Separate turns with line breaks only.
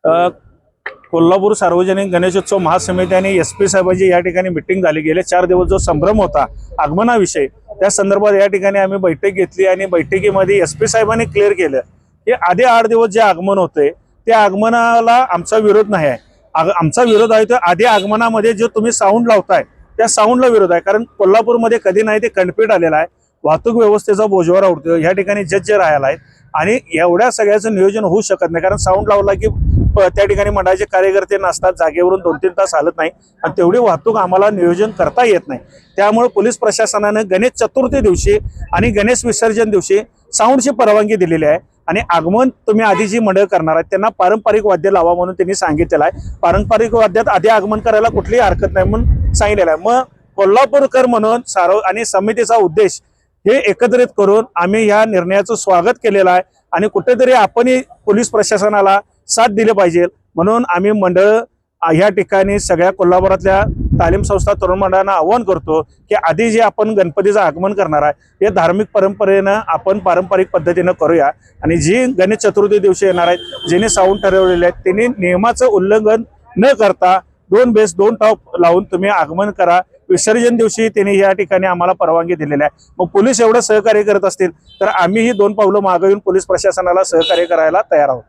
कोल्हापूर सार्वजनिक गणेशोत्सव महासमिती आणि SP साहेबांची या ठिकाणी मिटिंग झाली। गेले 4 दिवस जो संभ्रम होता आगमनाविषयी, त्या संदर्भात या ठिकाणी आम्ही बैठक घेतली आणि बैठकीमध्ये SP साहेबांनी क्लिअर केलं की आधी 8 दिवस जे आगमन होते त्या आगमनाला आमचा विरोध नाही आहे। आमचा विरोध आहे तो आधी आगमनामध्ये जो तुम्ही साऊंड लावताय त्या साऊंडला विरोध आहे। कारण कोल्हापूरमध्ये कधी नाही ते खंडपीठ आलेला आहे, वाहतूक व्यवस्थेचा बोजवारा उडतो, या ठिकाणी जज राहायला आहेत आणि एवढ्या सगळ्याचं नियोजन होऊ शकत नाही। कारण साऊंड लावला की त्या ठिकाणी मंडळाचे कार्यकर्ते नसतात, जागेवरून 2-3 तास हलत नाही आणि तेवढी वाहतूक आम्हाला नियोजन करता येत नाही। त्यामुळे पोलीस प्रशासनाने गणेश चतुर्थी दिवशी आणि गणेश विसर्जन दिवशी साऊंडची परवानगी दिलेली आहे आणि आगमन तुम्ही आधी जी मंडळ करणार आहेत त्यांना पारंपरिक वाद्य लावा म्हणून त्यांनी सांगितलेलं आहे। पारंपरिक वाद्यात आधी आगमन करायला कुठलीही हरकत नाही म्हणून सांगितलेलं आहे। मग कोल्हापूरकर म्हणून आणि समितीचा उद्देश हे एकत्रित करून आम्ही या निर्णयाचं स्वागत केलेलं आहे आणि कुठेतरी आपणही पोलीस प्रशासनाला साथ दिली पाहिजे म्हणून आम्ही मंडळ या ठिकाणी सगळ्या कोल्हापुरातल्या तालीम संस्था तरुण मंडळांना आवाहन करतो की आधी जे आपण गणपतीचं आगमन करणार आहे हे धार्मिक परंपरेनं आपण पारंपरिक पद्धतीनं करूया आणि जी गणेश चतुर्थी दिवशी येणार आहेत ज्यांनी साऊंड ठरवलेले आहेत त्यांनी नियमाचं उल्लंघन न करता 2 बेस 2 टॉप लावून तुम्ही आगमन करा। विसर्जन दिवशी त्यांनी या ठिकाणी आम्हाला परवानगी दिलेली आहे। मग पोलीस एवढं सहकार्य करत असतील तर आम्हीही 2 पावलं मागे येऊन पोलीस प्रशासनाला सहकार्य करायला तयार आहोत।